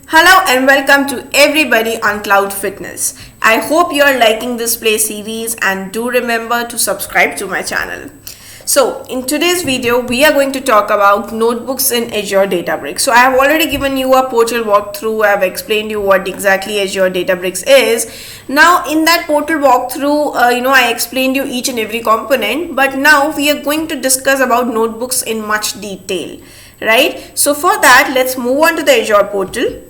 Hello and welcome to everybody on Cloud Fitness. I hope you are liking this play series and do remember to subscribe to my channel. So in today's video, we are going to talk about notebooks in Azure Databricks. So I have already given you a portal walkthrough. I have explained you what exactly Azure Databricks is. Now in that portal walkthrough, I explained you each and every component, but now we are going to discuss about notebooks in much detail, right? So for that, let's move on to the Azure portal.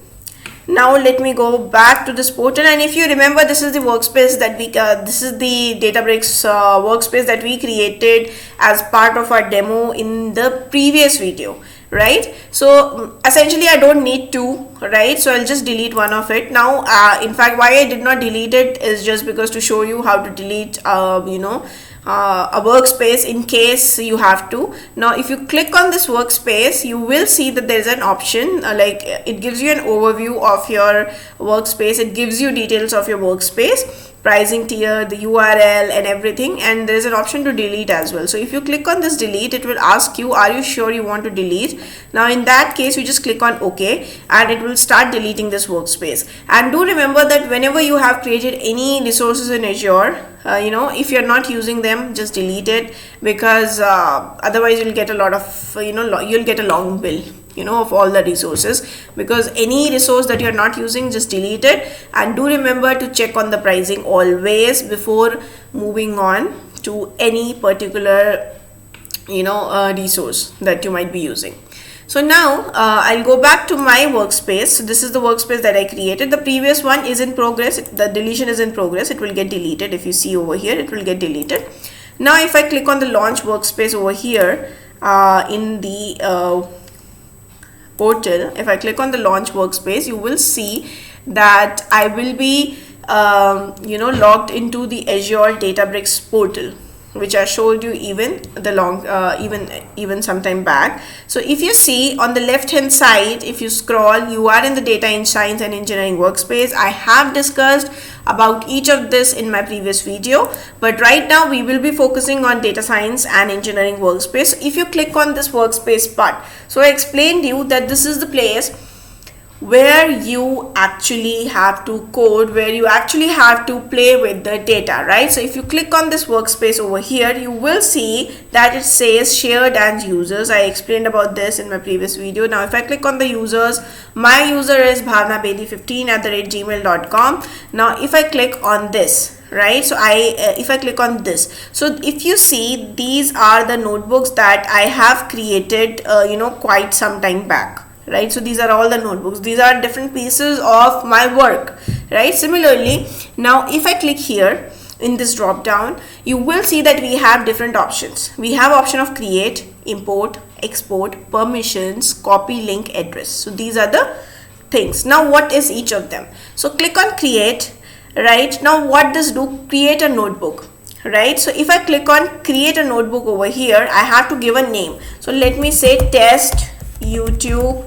Now let me go back to this portal, and if you remember, this is the workspace that this is the Databricks workspace that we created as part of our demo in the previous video, right? So essentially I don't need two, right? So I'll just delete one of it. Now in fact, why I did not delete it is just because to show you how to delete a workspace in case you have to. Now if you click on this workspace, you will see that there is an option like it gives you an overview of your workspace. It gives you details of your workspace, pricing tier, the URL and everything, and there is an option to delete as well. So if you click on this delete, it will ask you, are you sure you want to delete? Now in that case, you just click on OK and it will start deleting this workspace. And do remember that whenever you have created any resources in Azure, if you're not using them, just delete it, because otherwise you'll get a lot of you'll get a long bill of all the resources. Because any resource that you're not using, just delete it, and do remember to check on the pricing always before moving on to any particular resource that you might be using. So now I'll go back to my workspace. So this is the workspace that I created. The previous one is in progress. The deletion is in progress. It will get deleted. If you see over here, it will get deleted. Now if I click on the launch workspace over here in the portal, if I click on the launch workspace, you will see that I will be logged into the Azure Databricks portal, which I showed you even some time back. So if you see on the left hand side, if you scroll, you are in the data science and engineering workspace. I have discussed about each of this in my previous video, but right now we will be focusing on data science and engineering workspace. If you click on this workspace part, so I explained you that this is the place where you actually have to code, where you actually have to play with the data, right? So if you click on this workspace over here, you will see that it says shared and users. I explained about this in my previous video. Now if I click on the users, my user is bhavnabailey15@gmail.com. Now if I click on this, right, so if I click on this, so if you see, these are the notebooks that I have created quite some time back, right? So these are all the notebooks. These are different pieces of my work, right? Similarly, now if I click here in this drop down, you will see that we have different options. We have option of create, import, export, permissions, copy, link, address. So these are the things. Now what is each of them? So click on create, right? Now what does do? Create a notebook, right? So if I click on create a notebook over here, I have to give a name. So let me say test YouTube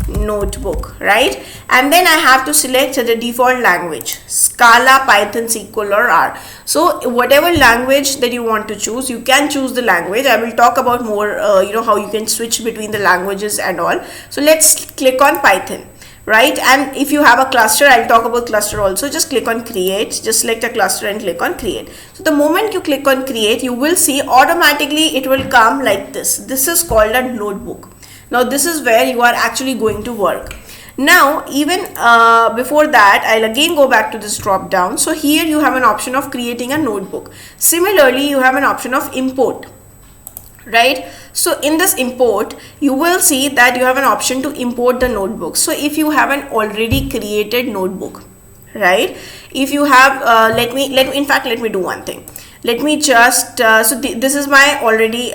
notebook, right? And then I have to select the default language, Scala, Python, SQL or R. So whatever language that you want to choose, you can choose the language. I will talk about more how you can switch between the languages and all. So let's click on Python, right? And if you have a cluster, I'll talk about cluster also. Just click on create, just select a cluster and click on create. So the moment you click on create, you will see automatically it will come like this. This is called a notebook. Now this is where you are actually going to work. Now even before that, I'll again go back to this drop down. So here you have an option of creating a notebook. Similarly, you have an option of import, right? So in this import, you will see that you have an option to import the notebook. So if you have an already created notebook, right? If you have let me do one thing. Let me just this is my already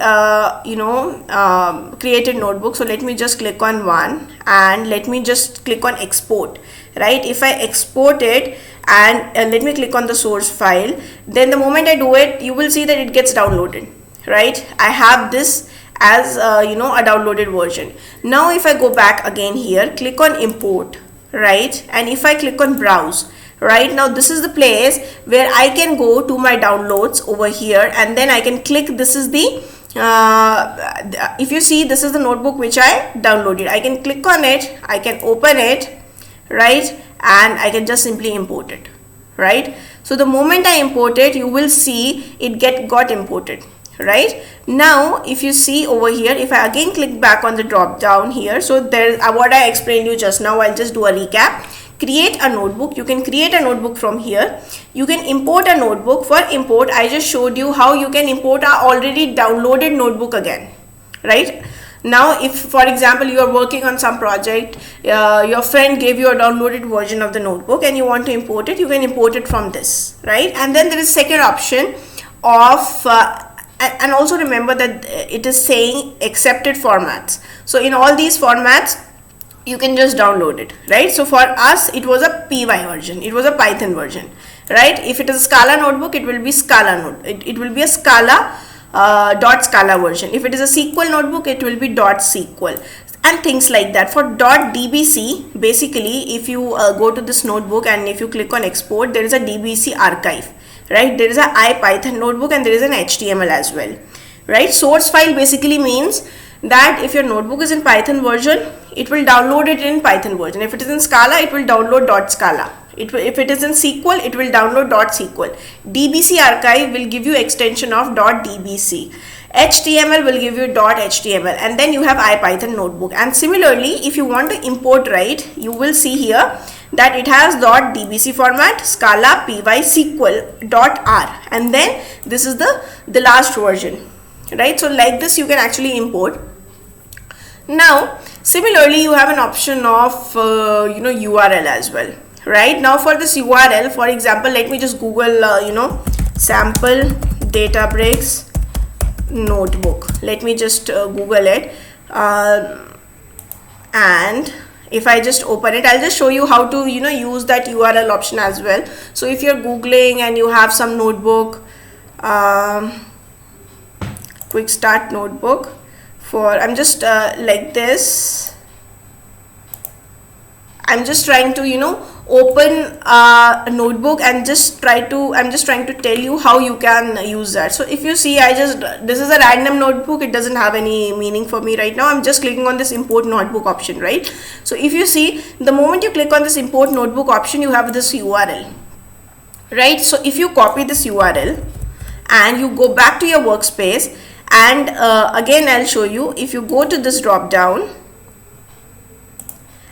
created notebook. So let me just click on one and let me just click on export, right? If I export it and let me click on the source file, then the moment I do it, you will see that it gets downloaded, right? I have this as a downloaded version. Now if I go back again here, click on import, right? And if I click on browse, right, now this is the place where I can go to my downloads over here, and then I can click, this is the if you see, this is the notebook which I downloaded. I can click on it, I can open it, right? And I can just simply import it, right? So the moment I import it, you will see it got imported, right? Now if you see over here, if I again click back on the drop down here, so there what I explained you just now, I'll just do a recap. Create a notebook. You can create a notebook from here. You can import a notebook. For import, I just showed you how you can import a already downloaded notebook again, right? Now if for example you are working on some project, your friend gave you a downloaded version of the notebook and you want to import it, you can import it from this, right? And then there is second option of and also remember that it is saying accepted formats. So in all these formats you can just download it, right? So for us it was a py version, it was a Python version, right? If it is a Scala notebook, it will be Scala it will be a Scala .scala version. If it is a SQL notebook, it will be .sql and things like that. For .dbc, basically if you go to this notebook and if you click on export, there is a dbc archive, right? There is a IPython notebook and there is an HTML as well, right? Source file basically means that if your notebook is in Python version, it will download it in Python version. If it is in Scala, it will download .scala. If it is in SQL, it will download .sql. DBC archive will give you extension of .dbc. HTML will give you .html, and then you have IPython notebook. And similarly, if you want to import, right, you will see here that it has .dbc format, Scala, py, SQL, .r, and then this is the last version, right? So like this you can actually import. Now similarly you have an option of URL as well, right? Now for this URL, for example, let me just Google sample Databricks notebook. Let me just Google it, and if I just open it, I'll just show you how to use that URL option as well. So if you're googling and you have some notebook, quick start notebook, for I'm just like this, I'm just trying to open a notebook and I'm just trying to tell you how you can use that. So if you see, this is a random notebook, it doesn't have any meaning for me right now. I'm just clicking on this import notebook option, right? So if you see, the moment you click on this import notebook option, you have this URL, right? So if you copy this URL and you go back to your workspace, and again I'll show you, if you go to this drop down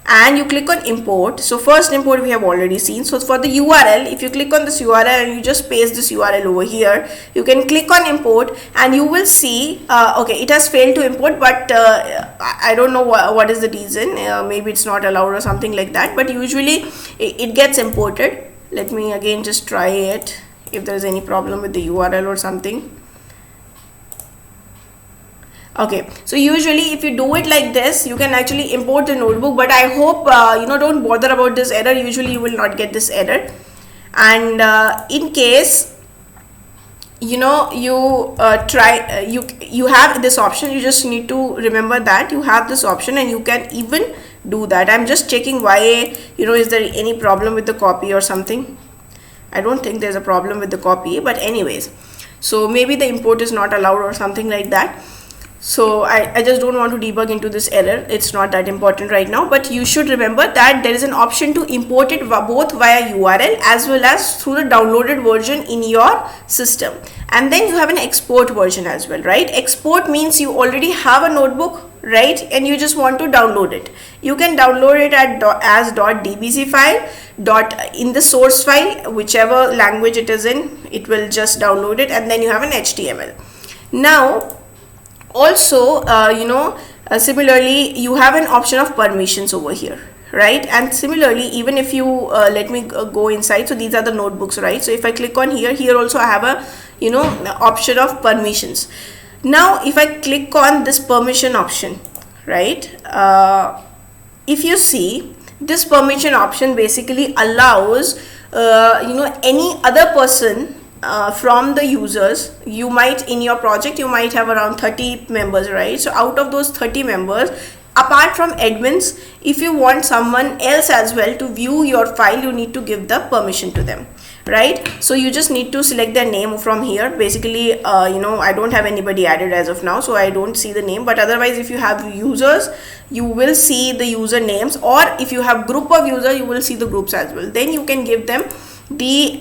and you click on import, so first import we have already seen. So for the URL, if you click on this URL and you just paste this URL over here, you can click on import and you will see okay, it has failed to import, but I don't know what is the reason. Maybe it's not allowed or something like that, but usually it gets imported. Let me again just try it if there is any problem with the URL or something. Okay, so usually if you do it like this, you can actually import the notebook, but I hope don't bother about this error. Usually you will not get this error. And in case you have this option, you just need to remember that you have this option and you can even do that. I'm just checking why, is there any problem with the copy or something. I don't think there's a problem with the copy, but anyways, so maybe the import is not allowed or something like that. So I just don't want to debug into this error. It's not that important right now, but you should remember that there is an option to import it both via URL as well as through the downloaded version in your system. And then you have an export version as well, right? Export means you already have a notebook, right? And you just want to download it. You can download it as .dbc file, in the source file, whichever language it is in, it will just download it, and then you have an HTML. Now also similarly you have an option of permissions over here, right? And similarly, even if you let me go inside, so these are the notebooks, right? So if I click on here also I have a option of permissions. Now if I click on this permission option, right, if you see, this permission option basically allows any other person from the users. You might, in your project, you might have around 30 members, right? So out of those 30 members, apart from admins, if you want someone else as well to view your file, you need to give the permission to them, right? So you just need to select their name from here. Basically, I don't have anybody added as of now, so I don't see the name, but otherwise if you have users, you will see the user names, or if you have group of users, you will see the groups as well. Then you can give them the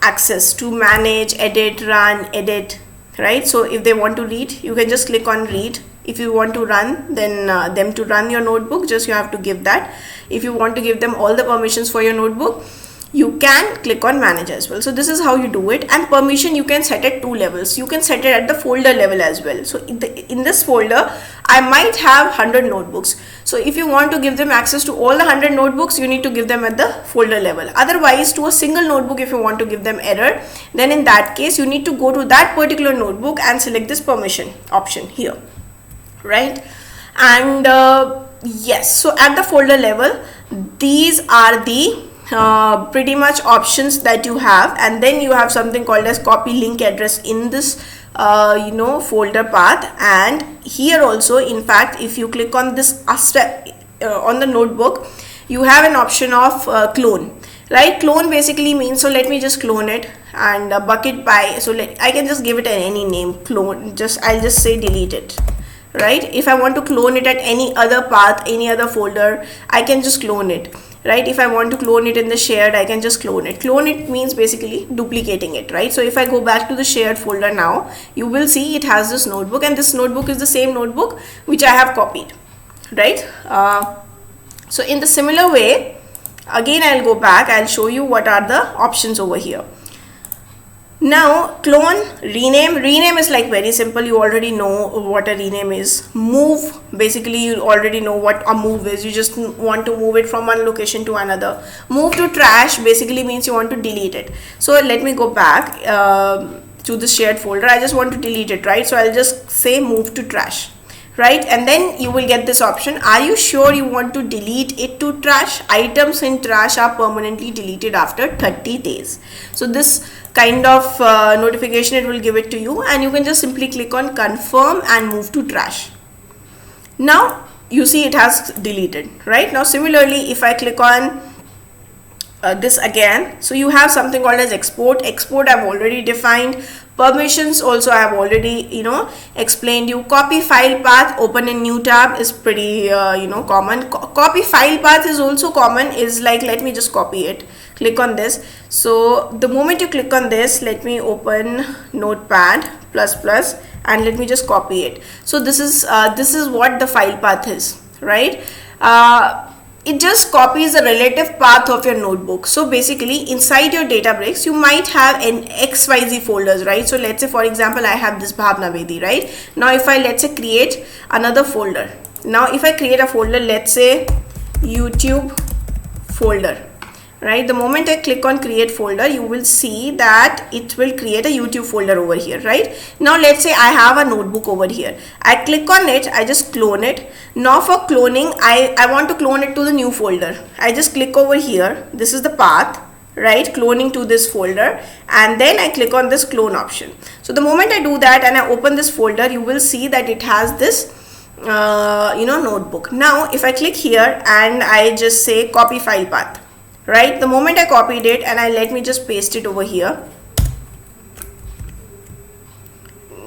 access to manage, edit, run, edit, right? So if they want to read, you can just click on read. If you want to run, then them to run your notebook, just you have to give that. If you want to give them all the permissions for your notebook, you can click on manage as well. So this is how you do it. And permission you can set at 2 levels. You can set it at the folder level as well. So in this folder, I might have 100 notebooks. So if you want to give them access to all the 100 notebooks, you need to give them at the folder level. Otherwise, to a single notebook, if you want to give them error, then in that case, you need to go to that particular notebook and select this permission option here, right? And yes, so at the folder level, these are the pretty much options that you have. And then you have something called as copy link address in this folder path. And here also, in fact, if you click on this on the notebook, you have an option of clone, right? Clone basically means, so let me just clone it, and bucket by, so I can just give it any name, clone, I'll just say delete it, right? If I want to clone it at any other path, any other folder, I can just clone it, right? If I want to clone it in the shared, I can just clone it. Clone it means basically duplicating it, right? So if I go back to the shared folder now, you will see it has this notebook, and this notebook is the same notebook which I have copied, right? So in the similar way, again I'll go back, I'll show you what are the options over here. Now clone, rename is like very simple. You already know what a rename is. Move, basically you already know what a move is. You just want to move it from one location to another. Move to trash basically means you want to delete it. So let me go back to the shared folder. I just want to delete it, right? So I'll just say move to trash, right? And then you will get this option. Are you sure you want to delete it to trash? Items in trash are permanently deleted after 30 days. So this kind of notification it will give it to you, and you can just simply click on confirm and move to trash. Now you see it has deleted, right? Now similarly, if I click on this again, so you have something called as export. I've already defined. Permissions also I have already explained you. Copy file path, open a new tab is pretty common. Copy file path is also common, is like, let me just copy it. Click on this. So the moment you click on this, let me open Notepad++ and let me just copy it. So this is what the file path is, right? It just copies the relative path of your notebook. So basically inside your Databricks, you might have an XYZ folders, right? So let's say for example, I have this Bhavna Bedi, right? Now if I, let's say, create another folder. Now if I create a folder, let's say YouTube folder, right? The moment I click on create folder, you will see that it will create a YouTube folder over here, right? Now let's say I have a notebook over here. I click on it, I just clone it. Now for cloning, I want to clone it to the new folder. I just click over here. This is the path, right? Cloning to this folder, and then I click on this clone option. So the moment I do that and I open this folder, you will see that it has this notebook. Now if I click here and I just say copy file path, right? The moment I copied it and let me just paste it over here,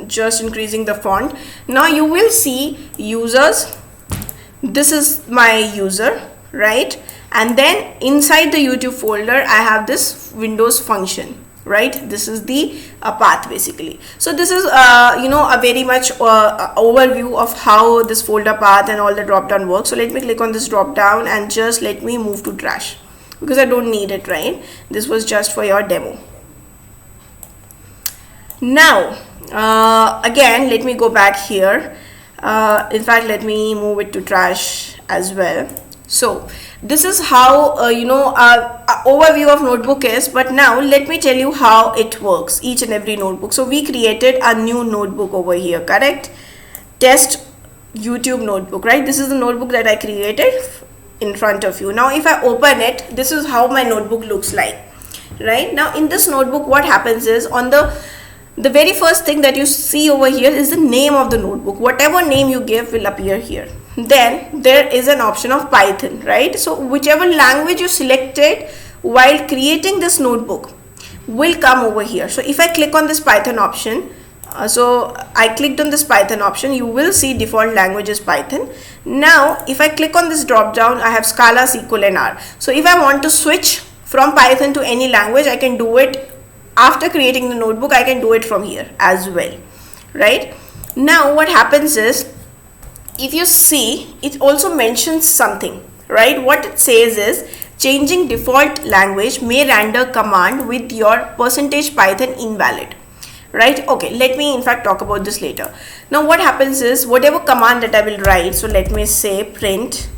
just increasing the font. Now you will see users, this is my user, right? And then inside the YouTube folder, I have this Windows function, right? This is the path basically. So this is a very much overview of how this folder path and all the drop down works. So let me click on this drop down and just let me move to trash, because I don't need it, right? This was just for your demo. Now again, let me go back here. In fact, let me move it to trash as well. So this is how overview of notebook is. But now let me tell you how it works, each and every notebook. So we created a new notebook over here, correct? Test YouTube notebook, right? This is the notebook that I created in front of you. Now if I open it, this is how my notebook looks like, right? Now in this notebook, what happens is, on the very first thing that you see over here is the name of the notebook. Whatever name you give will appear here. Then there is an option of Python, right? So whichever language you selected while creating this notebook, will come over here. So if I click on this Python option, so I clicked on this Python option, you will see default language is Python. Now if I click on this drop down, I have Scala, SQL and R. So if I want to switch from Python to any language, I can do it after creating the notebook. I can do it from here as well, right? Now what happens is, if you see, it also mentions something, right? What it says is, changing default language may render command with your %Python invalid, right? Okay, let me in fact talk about this later. Now what happens is, whatever command that I will write, so let me say print,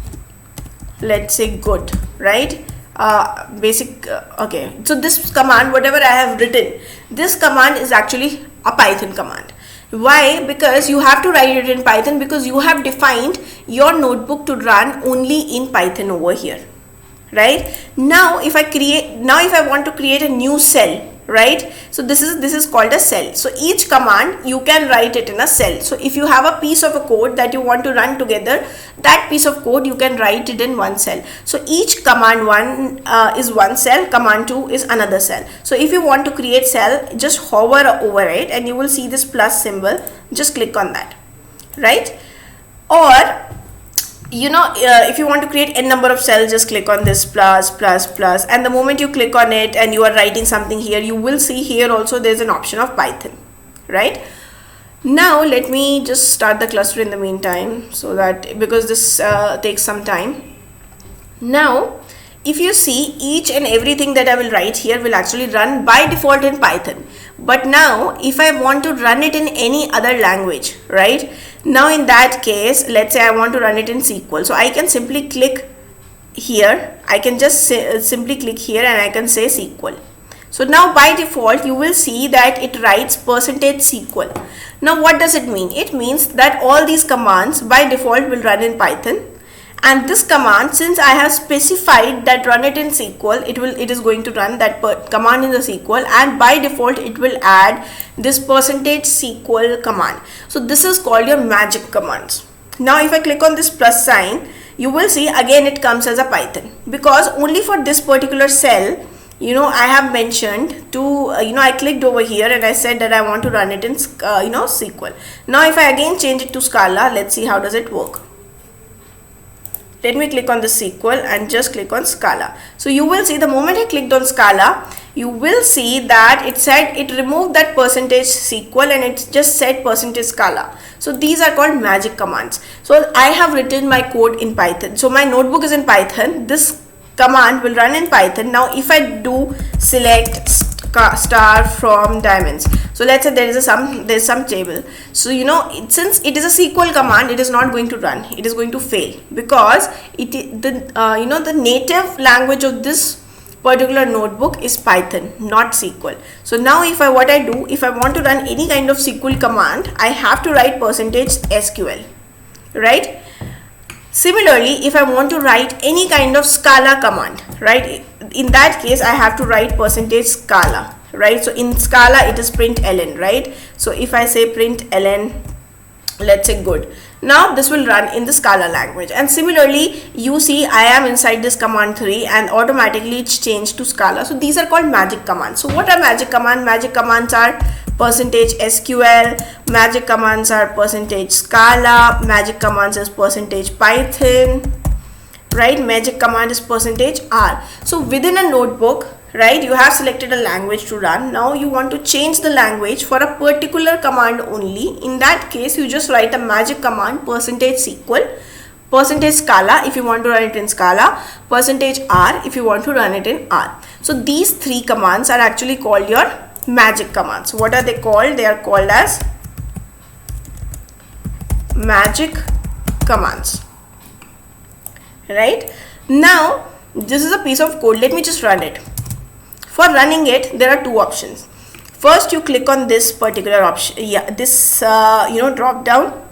let's say good, right? Okay, so this command, whatever I have written, this command is actually a Python command. Why? Because you have to write it in Python, because you have defined your notebook to run only in Python over here, right? Now if I want to create a new cell, right? So this is called a cell. So each command you can write it in a cell. So if you have a piece of a code that you want to run together, that piece of code you can write it in one cell. So each command 1 is one cell, command 2 is another cell. So if you want to create cell, just hover over it and you will see this plus symbol. Just click on that, right? Or if you want to create n number of cells, just click on this plus, and the moment you click on it and you are writing something here, you will see here also there's an option of Python, right? Now let me just start the cluster in the meantime, so that, because this takes some time. Now if you see, each and everything that I will write here will actually run by default in Python. But now if I want to run it in any other language, right? Now in that case, let's say I want to run it in SQL. So I can simply click here. I can just simply click here and I can say SQL. So now by default you will see that it writes %SQL. Now what does it mean? It means that all these commands by default will run in Python. And this command, since I have specified that run it in SQL, it is going to run that command in the SQL, and by default it will add this %SQL command. So this is called your magic commands. Now if I click on this plus sign, you will see again it comes as a Python, because only for this particular cell, I have mentioned to, I clicked over here and I said that I want to run it in SQL. Now if I again change it to Scala, let's see how does it work. Let me click on the SQL and just click on Scala. So you will see, the moment I clicked on Scala, you will see that it said it removed that %SQL and it just said %Scala. So these are called magic commands. So I have written my code in Python. So my notebook is in Python. This command will run in Python. Now if I do select star from diamonds, so let's say there's some table, so since it is a SQL command, it is not going to run, it is going to fail, because the native language of this particular notebook is Python, not SQL. So now if I want to run any kind of SQL command, I have to write %SQL, right? Similarly, if I want to write any kind of Scala command, right, in that case I have to write %Scala, right? So in Scala it is println, right? So if I say println, let's say good, now this will run in the Scala language. And similarly, you see I am inside this command 3 and automatically it's changed to Scala. So these are called magic commands. So what are magic commands? Magic commands are %SQL, magic commands are %Scala, magic commands is %Python, right? Magic command is %R. So within a notebook, right, you have selected a language to run. Now you want to change the language for a particular command only. In that case, you just write a magic command %SQL, %Scala if you want to run it in Scala, %R if you want to run it in R. So these three commands are actually called your magic commands. What are they called? They are called as magic commands, right? Now this is a piece of code. Let me just run it. For running it, there are two options. First, you click on this particular option, this drop down.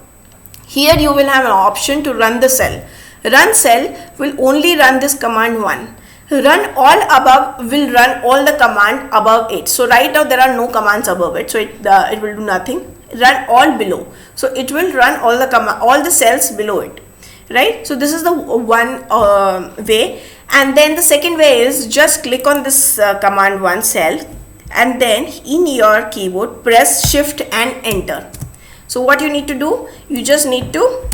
Here you will have an option to run the cell. Run cell will only run this command 1. Run all above will run all the command above it. So right now there are no commands above it, so it will do nothing. Run all below, so it will run all the cells below it, right? So this is the one way. And then the second way is just click on this command 1 cell, and then in your keyboard press shift and enter. So what you need to do, you just need to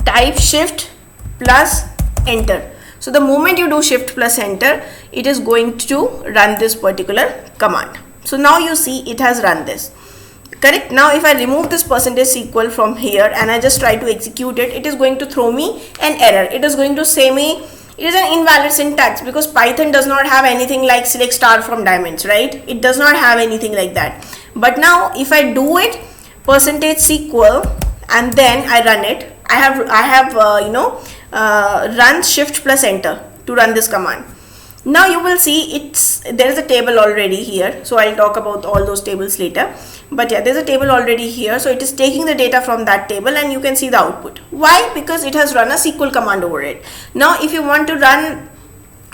type shift plus enter. So the moment you do shift plus enter, it is going to run this particular command. So now you see it has run this. Correct. Now if I remove this %SQL from here and I just try to execute it, it is going to throw me an error. It is going to say me it is an invalid syntax, because Python does not have anything like select star from diamonds, right? It does not have anything like that. But now if I do it %SQL and then I run it, I have run shift plus enter to run this command. Now you will see there is a table already here, so I'll talk about all those tables later, but yeah, there's a table already here. So it is taking the data from that table and you can see the output. Why? Because it has run a SQL command over it. Now if you want to run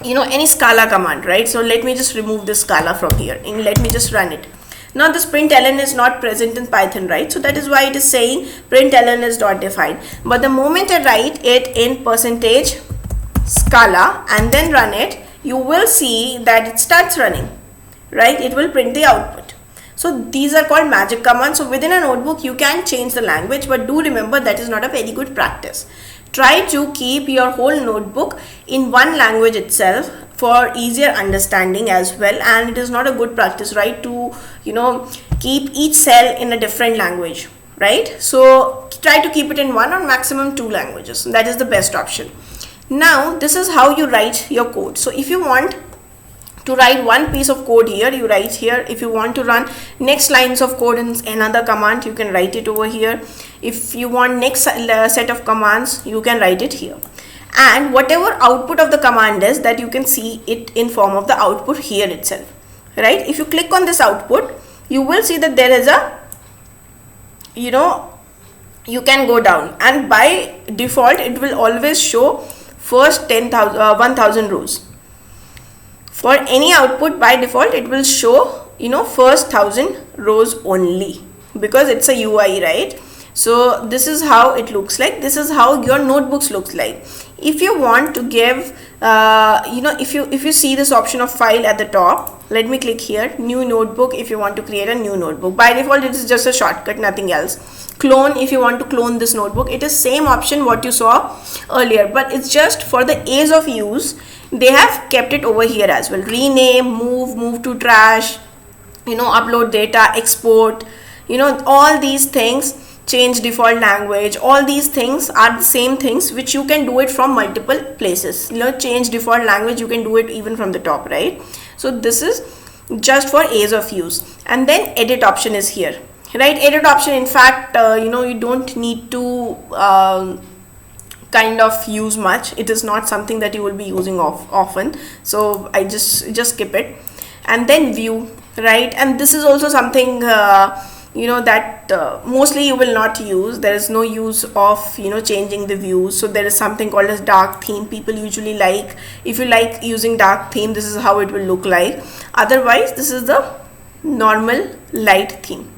any Scala command, right? So let me just remove this Scala from here and let me just run it. Now this println is not present in Python, right? So that is why it is saying println is not defined. But the moment I write it in %Scala and then run it, you will see that it starts running, right? It will print the output. So these are called magic commands. So within a notebook you can change the language, but do remember that is not a very good practice. Try to keep your whole notebook in one language itself for easier understanding as well, and it is not a good practice, right, to keep each cell in a different language, right? So try to keep it in one or maximum 2 languages. That is the best option. Now this is how you write your code. So if you want to write one piece of code here, you write here. If you want to run next lines of code in another command, you can write it over here. If you want next set of commands, you can write it here. And whatever output of the command is, that you can see it in form of the output here itself, right? If you click on this output, you will see that there is a you can go down, and by default it will always show first 1000 rows. For any output by default it will show first 1000 rows only, because it's a UI, right? So this is how it looks like. This is how your notebooks looks like. If you want to give if you see this option of file at the top, let me click here, new notebook. If you want to create a new notebook, by default it is just a shortcut, nothing else. Clone, if you want to clone this notebook, it is same option what you saw earlier, but it's just for the ease of use they have kept it over here as well. Rename, move to trash, upload data, export, all these things, change default language, all these things are the same things which you can do it from multiple places. Change default language, you can do it even from the top, right? So this is just for ease of use. And then edit option is here, right? Edit option, in fact you don't need to kind of use much. It is not something that you will be using often, so I just skip it. And then view, right? And this is also something that mostly you will not use. There is no use of changing the views. So there is something called as dark theme. People usually like, if you like using dark theme, this is how it will look like. Otherwise this is the normal light theme,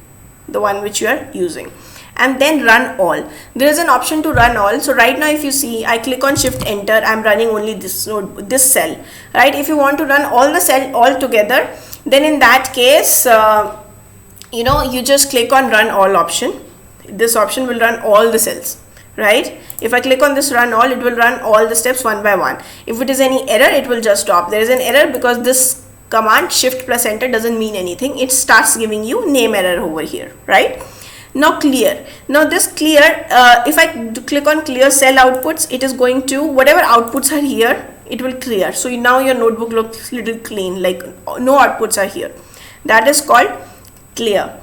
the one which you are using. And then run all. There is an option to run all. So right now if you see, I click on shift enter, I'm running only this node, this cell, right? If you want to run all the cell all together, then in that case you just click on run all option. This option will run all the cells, right? If I click on this run all, it will run all the steps one by one. If it is any error, it will just stop. There is an error because this command shift plus enter doesn't mean anything. It starts giving you name error over here, right? Now clear. Now this clear, if I click on clear cell outputs, it is going to, whatever outputs are here, it will clear. So now your notebook looks little clean, like no outputs are here. That is called clear.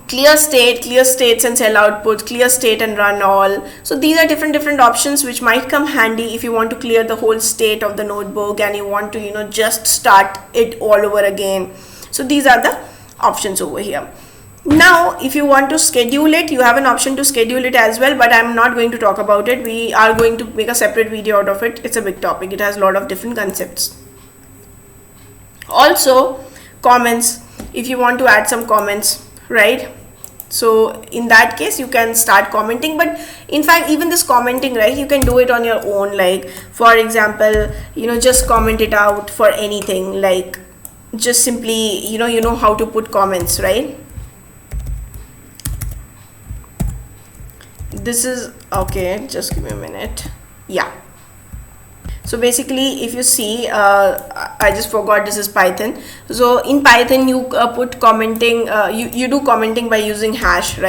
Clear states and cell outputs, clear state and run all. So these are different options which might come handy if you want to clear the whole state of the notebook and you want to just start it all over again. So these are the options over here. Now if you want to schedule it, you have an option to schedule it as well, but I'm not going to talk about it. We are going to make a separate video out of it. It's a big topic. It has a lot of different concepts. Also comments, if you want to add some comments, right? So in that case you can start commenting, but in fact even this commenting, right, you can do it on your own. Like for example, just comment it out for anything, like just simply, you know how to put comments, right? This is okay, just give me a minute. Yeah, so basically if you see, I just forgot this is Python. So in Python you put commenting, you do commenting by using hash, right?